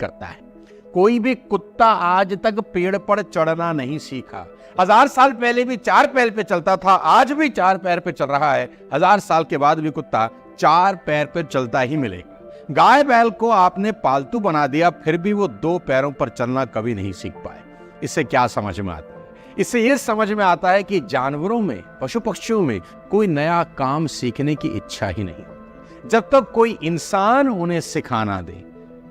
करता है। कोई भी कुत्ता आज तक पेड़ पर चढ़ना नहीं सीखा। 1000 साल पहले भी 4 पैर पे चलता था, आज भी 4 पैर पे चल रहा है। 1000 साल के बाद भी कुत्ता 4 पैर पे चलता ही मिलेगा। गाय बैल को आपने पालतू बना दिया, फिर भी वो 2 पैरों पर चलना कभी नहीं सीख पाए। इससे क्या समझ में आता है? इससे यह समझ में आता है कि जानवरों में, पशु पक्षियों में कोई नया काम सीखने की इच्छा ही नहीं, जब तक कोई इंसान उन्हें सिखाना दे।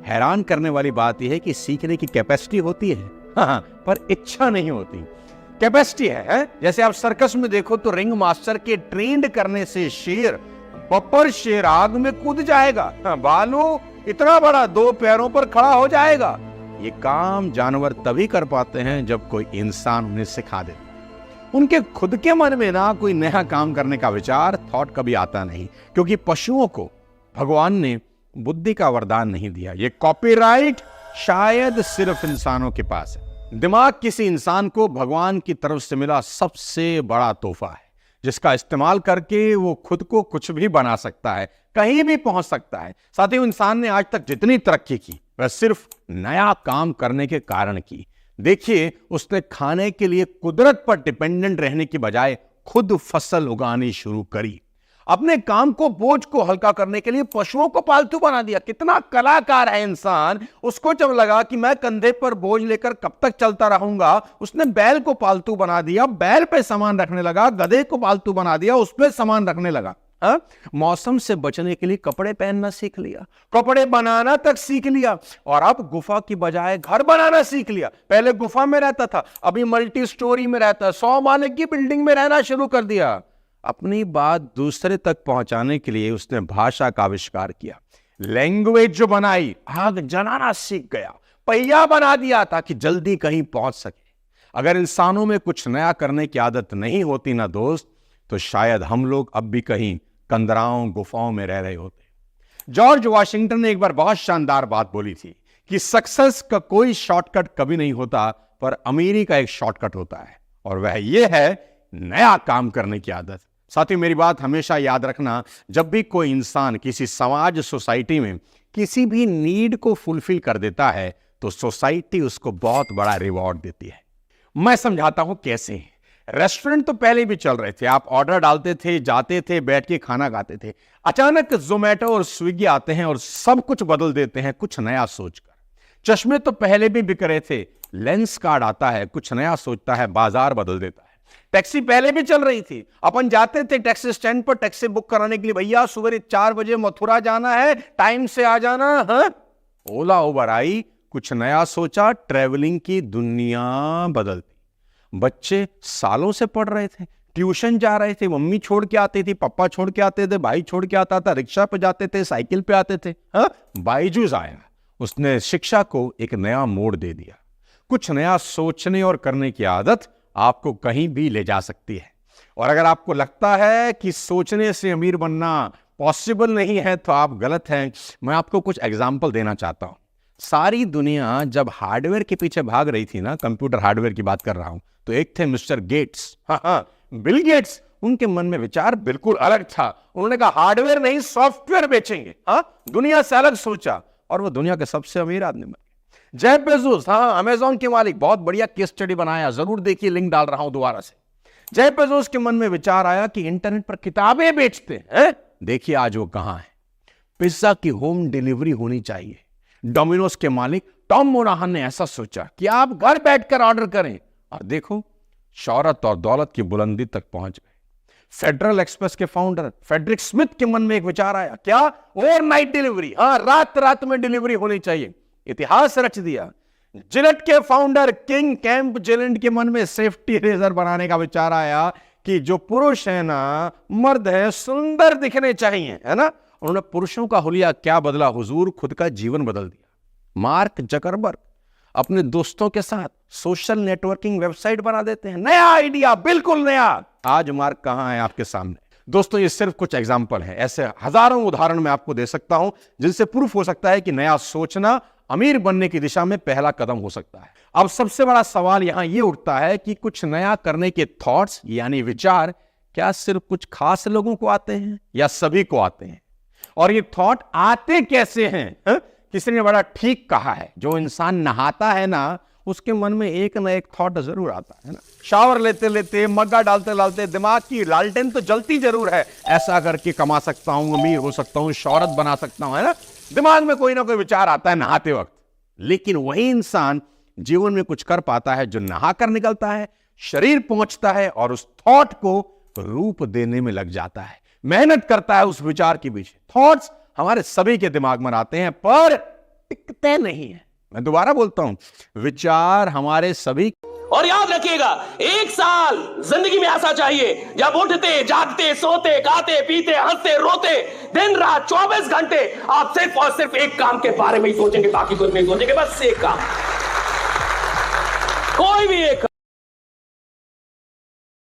हैरान करने वाली बात यह है कि सीखने की कैपेसिटी होती है, हाँ, पर इच्छा नहीं होती। कैपेसिटी है? जैसे आप सर्कस में देखो तो रिंग मास्टर के ट्रेंड करने से शेर, बब्बर शेर आग में कूद जाएगा, भालू इतना बड़ा 2 पैरों पर खड़ा हो जाएगा। ये काम जानवर तभी कर पाते हैं जब कोई इंसान उन्हें सिखा दे। उनके खुद के मन में ना कोई नया काम करने का विचार, थॉट कभी आता नहीं, क्योंकि पशुओं को भगवान ने बुद्धि का वरदान नहीं दिया। ये कॉपीराइट शायद सिर्फ इंसानों के पास है। दिमाग किसी इंसान को भगवान की तरफ से मिला सबसे बड़ा तोहफा है, जिसका इस्तेमाल करके वो खुद को कुछ भी बना सकता है, कहीं भी पहुंच सकता है। साथ ही इंसान ने आज तक जितनी तरक्की की वह सिर्फ नया काम करने के कारण की। देखिए, उसने खाने के लिए कुदरत पर डिपेंडेंट रहने की बजाय खुद फसल उगानी शुरू करी। अपने काम को, बोझ को हल्का करने के लिए पशुओं को पालतू बना दिया। कितना कलाकार है इंसान। उसको जब लगा कि मैं कंधे पर बोझ लेकर कब तक चलता रहूंगा, उसने बैल को पालतू बना दिया, बैल पे सामान रखने लगा। गधे को पालतू बना दिया, उस पे सामान रखने लगा। मौसम से बचने के लिए कपड़े पहनना सीख लिया, कपड़े बनाना तक सीख लिया, और अब गुफा की बजाय घर बनाना सीख लिया। पहले गुफा में रहता था, अभी मल्टी स्टोरी में रहता है, 100 माले की बिल्डिंग में रहना शुरू कर दिया। अपनी बात दूसरे तक पहुंचाने के लिए उसने भाषा का आविष्कार किया, लैंग्वेज जो बनाई, आग जलाना सीख गया, पहिया बना दिया ताकि जल्दी कहीं पहुंच सके। अगर इंसानों में कुछ नया करने की आदत नहीं होती ना दोस्त, तो शायद हम लोग अब भी कहीं कंदराओं, गुफाओं में रह रहे होते। जॉर्ज वाशिंगटन ने एक बार बहुत शानदार बात बोली थी कि सक्सेस का कोई शॉर्टकट कभी नहीं होता, पर अमीरी का एक शॉर्टकट होता है, और वह यह है नया काम करने की आदत। साथ ही मेरी बात हमेशा याद रखना, जब भी कोई इंसान किसी समाज, सोसाइटी में किसी भी नीड को फुलफिल कर देता है, तो सोसाइटी उसको बहुत बड़ा रिवॉर्ड देती है। मैं समझाता हूं कैसे। रेस्टोरेंट तो पहले भी चल रहे थे, आप ऑर्डर डालते थे, जाते थे, बैठ के खाना खाते थे। अचानक जोमेटो और स्विगी आते हैं और सब कुछ बदल देते हैं कुछ नया सोचकर। चश्मे तो पहले भी बिक रहे थे, लेंस कार्ड आता है, कुछ नया सोचता है, बाजार बदल देता है। टैक्सी पहले भी चल रही थी, अपन जाते थे टैक्सी स्टैंड पर टैक्सी बुक कराने के लिए, भैया सुबह 4 बजे मथुरा जाना है, टाइम से आ जाना। हाँ, ओला उबर आई, कुछ नया सोचा, ट्रेवलिंग की दुनिया बदलती। बच्चे सालों से पढ़ रहे थे, ट्यूशन जा रहे थे, मम्मी छोड़ के आती थी, पापा छोड़ के आते थे, भाई छोड़ के आता था, रिक्शा पे जाते थे, साइकिल पे आते थे। हाँ, बायजूस आया, उसने शिक्षा को एक नया मोड़ दे दिया। कुछ नया सोचने और करने की आदत आपको कहीं भी ले जा सकती है। और अगर आपको लगता है कि सोचने से अमीर बनना पॉसिबल नहीं है, तो आप गलत हैं। मैं आपको कुछ एग्जाम्पल देना चाहता हूं। सारी दुनिया जब हार्डवेयर के पीछे भाग रही थी ना, कंप्यूटर हार्डवेयर की बात कर रहा हूं, तो एक थे मिस्टर गेट्स, बिल गेट्स। उनके मन में विचार बिल्कुल अलग था। उन्होंने कहा हार्डवेयर नहीं, सॉफ्टवेयर बेचेंगे। दुनिया से अलग सोचा, और वो दुनिया के सबसे अमीर आदमी बने। जेफ बेजोस, अमेज़न के मालिक, बहुत बढ़िया केस स्टडी बनाया, जरूर देखिए, लिंक डाल रहा हूं दोबारा से। जेफ बेजोस के मन में विचार आया कि इंटरनेट पर किताबें बेचते हैं। देखिए आज वो कहां है। पिज्जा की होम डिलीवरी होनी चाहिए। डोमिनोज के मालिक टॉम मोनाहन ने ऐसा सोचा कि आप घर बैठकर ऑर्डर करें, और देखो शौहरत और दौलत की बुलंदी तक पहुंच गए। फेडरल एक्सप्रेस के फाउंडर फ्रेडरिक स्मिथ के मन में एक विचार आया, क्या? ओवरनाइट डिलीवरी, रात रात में डिलीवरी होनी चाहिए। इतिहास रच दिया। जिलेट के फाउंडर किंग कैंप जिलेट के मन में सेफ्टी रेजर बनाने का विचार आया कि जो पुरुष है ना, मर्द है, सुंदर दिखने चाहिए, है ना। उन्होंने पुरुषों का हुलिया क्या बदला हुजूर, खुद का जीवन बदल दिया। मार्क जकरबर्ग अपने दोस्तों के साथ सोशल नेटवर्किंग वेबसाइट बना देते हैं। नया आइडिया, बिल्कुल नया। आज मार्क कहां है आपके सामने। दोस्तों, ये सिर्फ कुछ एग्जाम्पल है, ऐसे हजारों उदाहरण मैं आपको दे सकता हूं, जिनसे प्रूफ हो सकता है कि नया सोचना अमीर बनने की दिशा में पहला कदम हो सकता है। अब सबसे बड़ा सवाल यहां यह उठता है कि कुछ नया करने के थॉट्स यानी विचार क्या सिर्फ कुछ खास लोगों को आते हैं या सभी को आते हैं? और ये थॉट आते कैसे हैं? किसी ने बड़ा ठीक कहा है, जो इंसान नहाता है ना उसके मन में एक ना एक थॉट जरूर आता है ना। शावर लेते लेते, मग्गा डालते डालते दिमाग की लालटेन तो जलती जरूर है, ऐसा करके कमा सकता हूं, अमीर हो सकता हूं, शौहरत बना सकता हूं, है ना। दिमाग में कोई ना कोई विचार आता है नहाते वक्त। लेकिन वही इंसान जीवन में कुछ कर पाता है जो नहाकर निकलता है, शरीर पहुंचता है और उस थॉट को रूप देने में लग जाता है, मेहनत करता है उस विचार के पीछे। थॉट्स हमारे सभी के दिमाग में आते हैं पर टिकते नहीं है। मैं दोबारा बोलता हूं, विचार हमारे सभी। और याद रखिएगा, 1 साल जिंदगी में ऐसा चाहिए जब उठते जागते सोते खाते पीते हंसते रोते दिन रात 24 घंटे आप सिर्फ और सिर्फ एक काम के बारे में ही सोचेंगे, बाकी कुछ नहीं सोचेंगे, बस एक काम, कोई भी एक काम।